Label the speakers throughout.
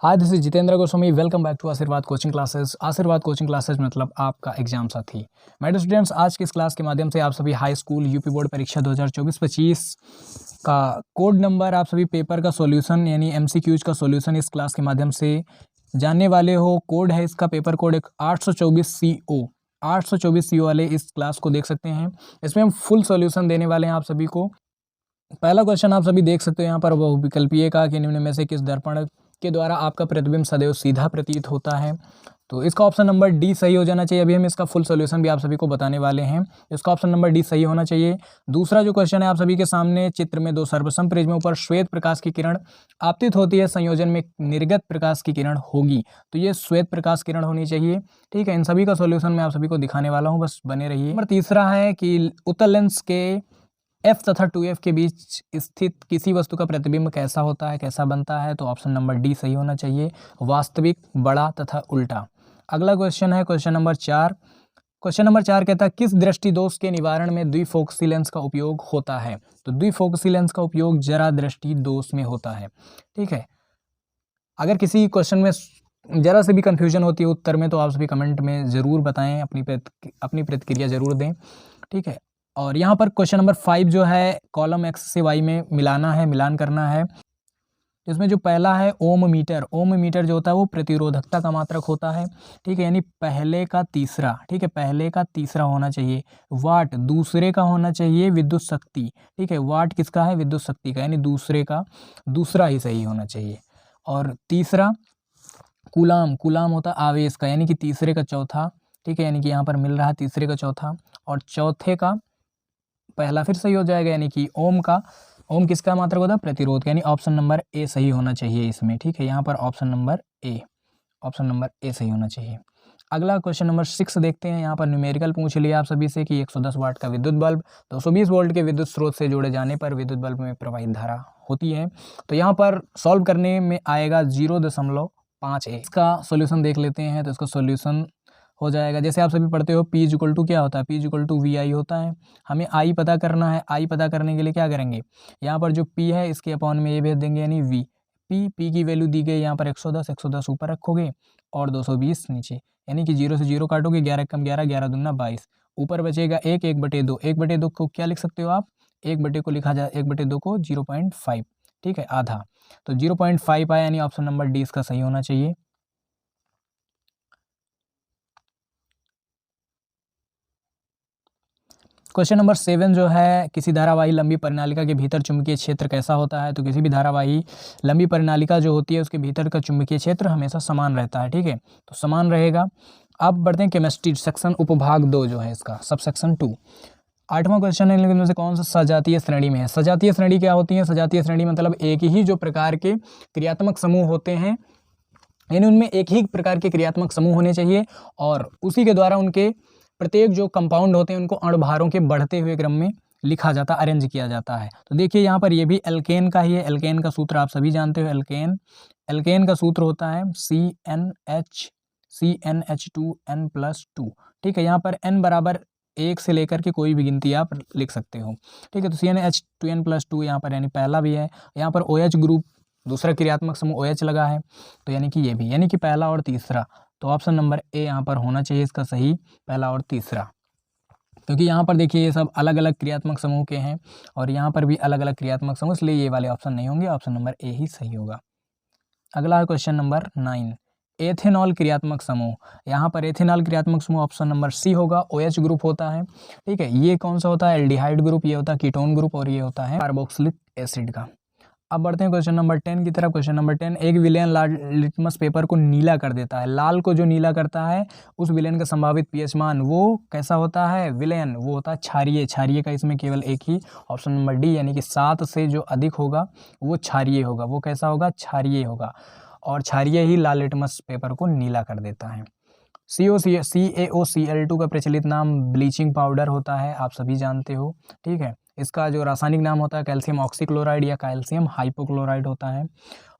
Speaker 1: Hi this is Jitendra Goswami. Welcome back to Ashirwad coaching classes. Ashirwad coaching classes मतलब आपका exam साथी। My dear students, आज की इस क्लास के माध्यम से आप सभी हाई स्कूल यूपी बोर्ड परीक्षा 2024-25 का कोड नंबर, आप सभी पेपर का सॉल्यूशन यानी एमसीक्यूज का सॉल्यूशन इस क्लास के माध्यम से जानने वाले हो। कोड है इसका, पेपर कोड 824 CO वाले इस क्लास को देख सकते हैं। इसमें हम फुल सॉल्यूशन देने वाले हैं आप सभी को। पहला क्वेश्चन आप सभी देख सकते हो यहाँ पर, बहुविकल्पीय का कि निम्न में से किस दर्पण के द्वारा आपका प्रतिबिंब सदैव सीधा प्रतीत होता है। तो इसका ऑप्शन नंबर डी सही हो जाना चाहिए। अभी हम इसका फुल सॉल्यूशन भी आप सभी को बताने वाले हैं। इसका ऑप्शन नंबर डी सही होना चाहिए। दूसरा जो क्वेश्चन है आप सभी के सामने, चित्र में दो सर्वसम प्रिज्मों पर श्वेत प्रकाश की किरण आपतित होती है, संयोजन में निर्गत प्रकाश की किरण होगी। तो ये श्वेत प्रकाश किरण होनी चाहिए। ठीक है, इन सभी का सॉल्यूशन मैं आप सभी को दिखाने वाला हूँ, बस बने रहिए। नंबर तीसरा है कि उत्तल लेंस के F तथा 2F के बीच स्थित किसी वस्तु का प्रतिबिंब कैसा होता है, कैसा बनता है। तो ऑप्शन नंबर डी सही होना चाहिए, वास्तविक, बड़ा तथा उल्टा। अगला क्वेश्चन है क्वेश्चन नंबर 4। क्वेश्चन नंबर 4 कहता है किस दृष्टि दोष के निवारण में द्विफोकसी लेंस का उपयोग होता है। तो द्विफोकसी लेंस का उपयोग जरा दृष्टि दोष में होता है। ठीक है, अगर किसी क्वेश्चन में जरा से भी कंफ्यूजन होती है उत्तर में तो आप सभी कमेंट में ज़रूर बताएं, अपनी प्रतिक्रिया ज़रूर दें। ठीक है, और यहाँ पर क्वेश्चन नंबर 5 जो है, कॉलम एक्स से वाई में मिलान करना है। इसमें जो पहला है ओम मीटर जो होता है वो प्रतिरोधकता का मात्रक होता है। ठीक है, यानी पहले का तीसरा, ठीक है, पहले का तीसरा होना चाहिए। वाट दूसरे का होना चाहिए विद्युत शक्ति। ठीक है, वाट किसका है, विद्युत शक्ति का, यानी दूसरे का दूसरा ही सही होना चाहिए। और तीसरा कूलाम होता है आवेश का, यानी कि तीसरे का चौथा। ठीक है, यानी कि यहाँ पर मिल रहा है तीसरे का चौथा, और चौथे का पहला फिर सही हो जाएगा, यानी कि ओम किसका मात्रक होता है, प्रतिरोध का, यानी ऑप्शन नंबर ए सही होना चाहिए इसमें। ठीक है, यहाँ पर ऑप्शन नंबर ए सही होना चाहिए। अगला क्वेश्चन नंबर 6 देखते हैं। यहाँ पर न्यूमेरिकल पूछ लिया आप सभी से कि 110 वाट का विद्युत बल्ब 220 वोल्ट के विद्युत स्रोत से जोड़े जाने पर विद्युत बल्ब में प्रवाहित धारा होती है। तो यहाँ पर सॉल्व करने में आएगा 0.5 ए। इसका सॉल्यूशन देख लेते हैं। तो इसका सॉल्यूशन हो जाएगा, जैसे आप सभी पढ़ते हो, P इक्वल टू क्या होता है, P इक्वल टू VI होता है। हमें I पता करना है। I पता करने के लिए क्या करेंगे, यहाँ पर जो P है इसके अपॉन में ये भेज देंगे, यानी V। P की वैल्यू दी गई यहाँ पर 110 ऊपर रखोगे और 220 नीचे, यानी कि 0 से 0 काटोगे, 11 कम 11, 11 दूना 22, ऊपर बचेगा 1/2। 1/2 को क्या लिख सकते हो आप, 1/2 को लिखा जाए, 1/2 को 0.5। ठीक है, आधा। तो 0.5 आया, यानी ऑप्शन नंबर डी इसका सही होना चाहिए। क्वेश्चन नंबर 7 जो है, किसी धारावाही लंबी परिनालिका के भीतर चुंबकीय क्षेत्र कैसा होता है। तो किसी भी धारावाही लंबी परिनालिका जो होती है उसके भीतर का चुंबकीय क्षेत्र हमेशा समान रहता है। ठीक है, तो समान रहेगा। अब बढ़ते हैं केमिस्ट्री सेक्शन उपभाग 2 जो है इसका, सब सेक्शन 2। 8वां क्वेश्चन है, इनमें से कौन सा सजातीय श्रेणी में है। सजातीय श्रेणी क्या होती है, सजातीय श्रेणी मतलब एक ही जो प्रकार के क्रियात्मक समूह होते हैं, यानी उनमें एक ही प्रकार के क्रियात्मक समूह होने चाहिए और उसी के द्वारा उनके प्रत्येक जो कंपाउंड होते हैं उनको अणुभारों के बढ़ते हुए क्रम में लिखा जाता, अरेंज किया जाता है। तो देखिए यहाँ पर ये भी एल्केन का ही है। एल्केन का सूत्र आप सभी जानते हो। एल्केन का सूत्र होता है CnH2n+2। ठीक है, यहाँ पर n बराबर 1 से लेकर के कोई भी गिनती आप लिख सकते हो। ठीक है, तो CnH2n+2 यहाँ पर यानी पहला भी है। यहाँ पर OH ग्रुप दूसरा क्रियात्मक समूह OH लगा है, तो यानी कि ये भी, यानी कि पहला और तीसरा। तो ऑप्शन नंबर ए यहाँ पर होना चाहिए इसका सही, पहला और तीसरा, क्योंकि यहाँ पर देखिए ये सब अलग अलग क्रियात्मक समूह के हैं और यहाँ पर भी अलग अलग क्रियात्मक समूह, इसलिए ये वाले ऑप्शन नहीं होंगे, ऑप्शन नंबर ए ही सही होगा। अगला है क्वेश्चन नंबर 9, एथेनॉल क्रियात्मक समूह। यहाँ पर एथेनॉल क्रियात्मक समूह ऑप्शन नंबर सी होगा, OH ग्रुप होता है। ठीक है, ये कौन सा होता है, एल्डिहाइड ग्रुप, ये होता है कीटोन ग्रुप और ये होता है कार्बोक्सिलिक एसिड का। अब बढ़ते हैं क्वेश्चन नंबर 10 की तरफ। क्वेश्चन नंबर 10, एक विलेन लिटमस पेपर को नीला कर देता है। लाल को जो नीला करता है उस विलेन का संभावित पीएच मान वो कैसा होता है, विलेन वो होता है क्षारीय। क्षारीय का इसमें केवल एक ही ऑप्शन नंबर डी, यानी कि 7 से जो अधिक होगा वो क्षारीय होगा। वो कैसा होगा, क्षारीय होगा, और क्षारीय ही लाल लिटमस पेपर को नीला कर देता है। CaOCl2 का प्रचलित नाम ब्लीचिंग पाउडर होता है, आप सभी जानते हो। ठीक है, इसका जो रासायनिक नाम होता है कैल्शियम ऑक्सीक्लोराइड या कैल्शियम हाइपोक्लोराइड होता है।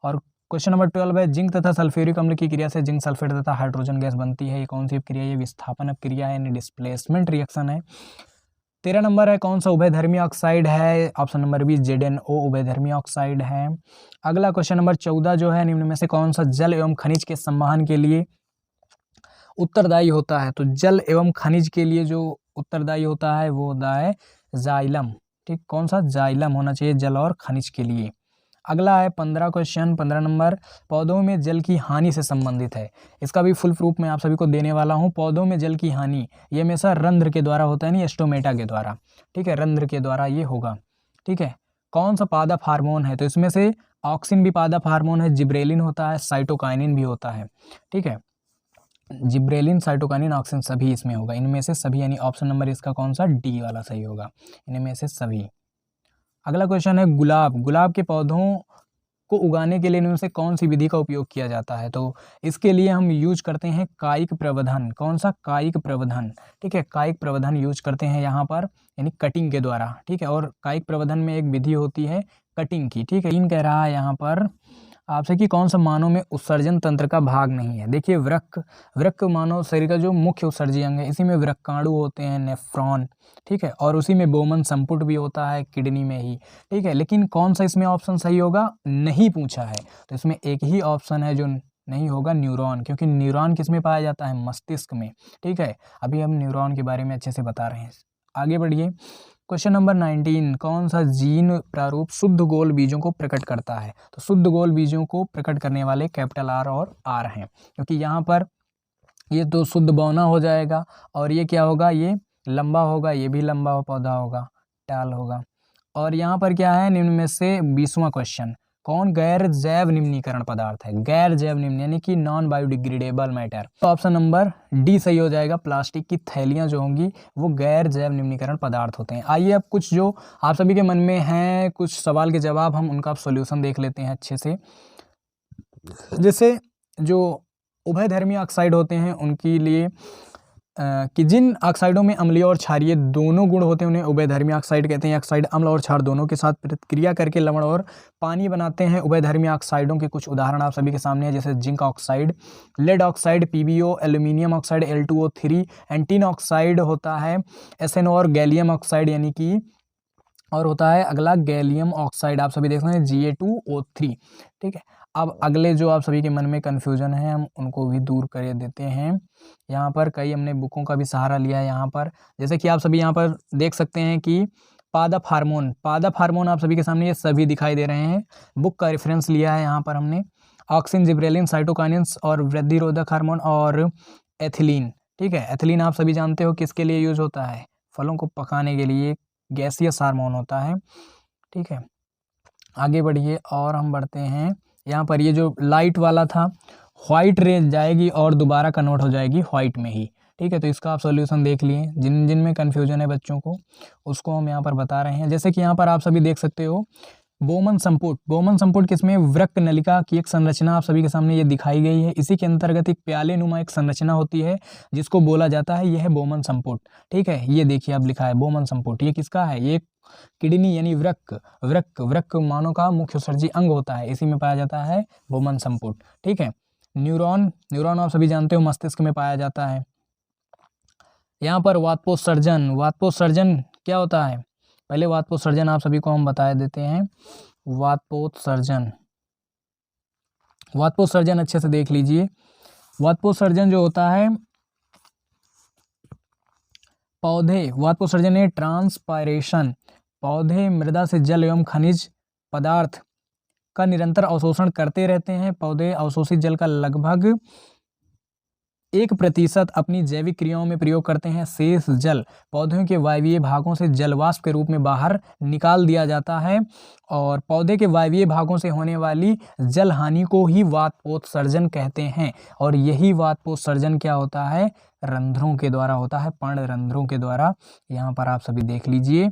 Speaker 1: और क्वेश्चन नंबर 12 है, जिंक तथा सल्फ्यूरिक अम्ल की क्रिया से जिंक सल्फेट तथा हाइड्रोजन गैस बनती है। ये कौन सी क्रिया है, ये विस्थापन क्रिया है, यानी डिस्प्लेसमेंट रिएक्शन है। 13 नंबर है कौन सा उभयधर्मी ऑक्साइड है, ऑप्शन नंबर बी ZnO उभयधर्मी ऑक्साइड है। अगला क्वेश्चन नंबर 14 जो है निम्न में से कौन सा जल एवं खनिज के संवहन के लिए उत्तरदायी होता है। तो जल एवं खनिज के लिए जो उत्तरदायी होता है वो होता है जाइलम। ठीक, कौन सा, जाइलम होना चाहिए जल और खनिज के लिए। अगला है 15 क्वेश्चन, 15 नंबर, पौधों में जल की हानि से संबंधित है। इसका भी फुल प्रूफ मैं आप सभी को देने वाला हूँ। पौधों में जल की हानि ये हमेशा रंध्र के द्वारा होता है, नहीं स्टोमेटा के द्वारा। ठीक है, रंध्र के द्वारा ये होगा। ठीक है, कौन सा पादप हार्मोन है, तो इसमें से ऑक्सिन भी पादप हार्मोन है, जिब्रेलिन होता है, साइटोकाइनिन भी होता है। ठीक है, जिब्रेलिन, साइटोकाइनिन, ऑक्सिन सभी इसमें होगा, इनमें से सभी, यानी ऑप्शन नंबर इसका कौन सा, डी वाला सही होगा, इनमें से सभी। अगला क्वेश्चन है गुलाब, गुलाब के पौधों को उगाने के लिए इनमें से कौन सी विधि का उपयोग किया जाता है। तो इसके लिए हम यूज करते हैं कायिक प्रवर्धन। कौन सा, कायिक प्रवर्धन। ठीक है, कायिक प्रवर्धन यूज करते हैं यहाँ पर, यानी कटिंग के द्वारा। ठीक है, और कायिक प्रवर्धन में एक विधि होती है कटिंग की। ठीक है, इन कह रहा है यहाँ पर आपसे कि कौन सा मानव में उत्सर्जन तंत्र का भाग नहीं है। देखिए वृक्क मानव शरीर का जो मुख्य उत्सर्जी अंग है, इसी में वृक्काणु होते हैं, नेफ्रॉन। ठीक है, और उसी में बोमन संपुट भी होता है, किडनी में ही। ठीक है, लेकिन कौन सा इसमें ऑप्शन सही होगा, नहीं पूछा है, तो इसमें एक ही ऑप्शन है जो नहीं होगा, न्यूरॉन, क्योंकि न्यूरॉन किस में पाया जाता है, मस्तिष्क में। ठीक है, अभी हम न्यूरॉन के बारे में अच्छे से बता रहे हैं। आगे बढ़िए, क्वेश्चन नंबर 19, कौन सा जीन प्रारूप शुद्ध गोल बीजों को प्रकट करता है। तो शुद्ध गोल बीजों को प्रकट करने वाले कैपिटल आर और आर हैं, क्योंकि यहाँ पर ये तो शुद्ध बौना हो जाएगा, और ये क्या होगा, ये लंबा होगा, ये भी लंबा पौधा होगा, टाल होगा। और यहाँ पर क्या है, निम्न में से 20वां क्वेश्चन, कौन गैर जैव निम्नीकरण पदार्थ है। गैर जैव निम्न यानी कि नॉन बायोडिग्रेडेबल मैटर। तो ऑप्शन नंबर डी सही हो जाएगा। प्लास्टिक की थैलियां जो होंगी वो गैर जैव निम्नीकरण पदार्थ होते हैं। आइए अब कुछ जो आप सभी के मन में हैं, कुछ सवाल के जवाब हम उनका सॉल्यूशन देख लेते हैं अच्छे से। जैसे जो उभयधर्मी ऑक्साइड होते हैं उनके लिए कि जिन ऑक्साइडों में अम्लीय और क्षारीय दोनों गुण होते हैं उन्हें उभयधर्मी ऑक्साइड कहते हैं। ऑक्साइड अम्ल और क्षार दोनों के साथ प्रतिक्रिया करके लवण और पानी बनाते हैं। उभयधर्मी ऑक्साइडों के कुछ उदाहरण आप सभी के सामने हैं, जैसे zinc oxide, lead oxide, PbO, aluminium oxide, Al2O3, एंटीन ऑक्साइड होता है SNO, और गैलियम ऑक्साइड यानी कि, और होता है अगला गैलियम ऑक्साइड, आप सभी देख सकते हैं Ga2O3। ठीक है, अब अगले जो आप सभी के मन में कन्फ्यूजन है हम उनको भी दूर कर देते हैं। यहाँ पर कई हमने बुकों का भी सहारा लिया है। यहाँ पर जैसे कि आप सभी यहाँ पर देख सकते हैं कि पादप हार्मोन आप सभी के सामने ये सभी दिखाई दे रहे हैं। बुक का रेफरेंस लिया है यहाँ पर हमने, ऑक्सिन, जिब्रेलिन, साइटोकाइनिन्स और वृद्धिरोधक हार्मोन और एथिलीन। ठीक है, एथिलीन आप सभी जानते हो किसके लिए यूज होता है, फलों को पकाने के लिए, गैसियस हार्मोन होता है। ठीक है, आगे बढ़िए और हम बढ़ते हैं। यहाँ पर ये जो लाइट वाला था, व्हाइट रेंज जाएगी और दोबारा कन्वर्ट हो जाएगी व्हाइट में ही। ठीक है, तो इसका आप सॉल्यूशन देख लिए। जिन में कन्फ्यूजन है बच्चों को उसको हम यहाँ पर बता रहे हैं। जैसे कि यहाँ पर आप सभी देख सकते हो बोमन संपुट किसमें, वृक्क नलिका की एक संरचना आप सभी के सामने ये दिखाई गई है। इसी के अंतर्गत एक प्याले नुमा एक संरचना होती है जिसको बोला जाता है, यह है बोमन संपुट। ठीक है, ये देखिए अब लिखा है बोमन संपुट, ये किसका है, ये किडनी यानी वृक्क मानव का मुख्य उत्सर्जी अंग होता है, इसी में पाया जाता है बोमन संपुट। ठीक है, न्यूरॉन आप सभी जानते हो मस्तिष्क में पाया जाता है। यहाँ पर वातपोत्सर्जन क्या होता है, पहले वातपोत्सर्जन आप सभी को हम बता देते हैं। वातपोत्सर्जन अच्छे से देख लीजिए। वातपोत्सर्जन जो होता है, वातपोत्सर्जन है ट्रांसपायरेशन। पौधे मृदा से जल एवं खनिज पदार्थ का निरंतर अवशोषण करते रहते हैं। पौधे अवशोषित जल का लगभग 1% अपनी जैविक क्रियाओं में प्रयोग करते हैं। शेष जल पौधों के वायवीय भागों से जलवाष्प के रूप में बाहर निकाल दिया जाता है, और पौधे के वायवीय भागों से होने वाली जल हानि को ही वातपोत्सर्जन कहते हैं। और यही वातपोत्सर्जन क्या होता है, रंध्रों के द्वारा होता है, पर्णरंध्रों के द्वारा। यहाँ पर आप सभी देख लीजिए,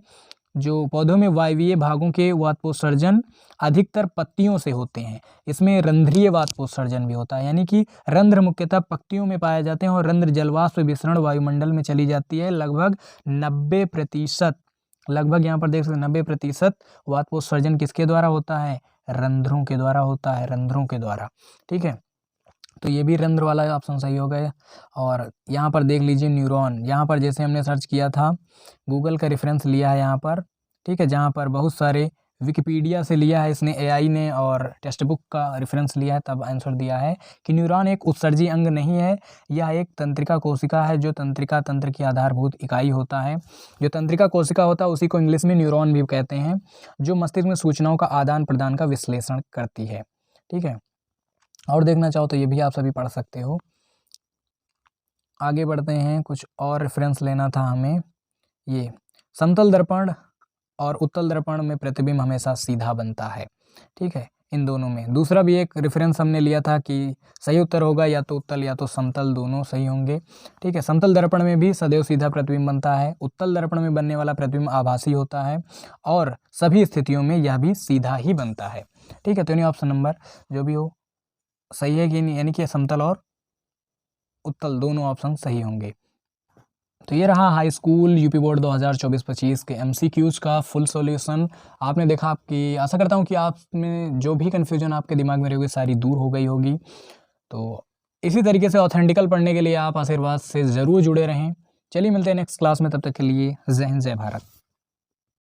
Speaker 1: जो पौधों में वायवीय भागों के वातपोत्सर्जन अधिकतर पत्तियों से होते हैं। इसमें रंध्रीय वातपोत्सर्जन भी होता है, यानी कि रंध्र मुख्यतः पत्तियों में पाए जाते हैं, और रंध्र जलवाष्प विसरण वायुमंडल में चली जाती है। लगभग 90%, लगभग यहाँ पर देख सकते 90% वातपोत्सर्जन किसके द्वारा होता है, रंध्रों के द्वारा होता है, रंध्रों के द्वारा। ठीक है, तो ये भी रंध्र वाला ऑप्शन सही हो गया। और यहाँ पर देख लीजिए न्यूरॉन, यहाँ पर जैसे हमने सर्च किया था, गूगल का रेफरेंस लिया है यहाँ पर, ठीक है, जहाँ पर बहुत सारे विकिपीडिया से लिया है इसने, एआई ने, और टेक्स्ट बुक का रेफरेंस लिया है, तब आंसर दिया है कि न्यूरॉन एक उत्सर्जी अंग नहीं है, यह एक तंत्रिका कोशिका है, जो तंत्रिका तंत्र की आधारभूत इकाई होता है। जो तंत्रिका कोशिका होता है उसी को इंग्लिश में न्यूरॉन भी कहते हैं, जो मस्तिष्क में सूचनाओं का आदान प्रदान का विश्लेषण करती है, ठीक है। और देखना चाहो तो ये भी आप सभी पढ़ सकते हो। आगे बढ़ते हैं, कुछ और रेफरेंस लेना था हमें। ये समतल दर्पण और उत्तल दर्पण में प्रतिबिंब हमेशा सीधा बनता है, ठीक है, इन दोनों में। दूसरा भी एक रेफरेंस हमने लिया था कि सही उत्तर होगा या तो उत्तल या तो समतल, दोनों सही होंगे, ठीक है। समतल दर्पण में भी सदैव सीधा प्रतिबिंब बनता है, उत्तल दर्पण में बनने वाला प्रतिबिंब आभासी होता है, और सभी स्थितियों में यह भी सीधा ही बनता है, ठीक है। तो यानी ऑप्शन नंबर जो भी हो सही है कि नहीं, यानी कि समतल और उत्तल दोनों ऑप्शन सही होंगे। तो ये रहा हाई स्कूल यूपी बोर्ड 2024-25 के एमसीक्यूज का फुल सॉल्यूशन। आपने देखा, आपकी आशा करता हूँ कि आप में जो भी कन्फ्यूजन आपके दिमाग में रही होगी सारी दूर हो गई होगी। तो इसी तरीके से ऑथेंटिकल पढ़ने के लिए आप आशीर्वाद से ज़रूर जुड़े रहें। चलिए मिलते हैं नेक्स्ट क्लास में, तब तक के लिए जय हिंद जय भारत।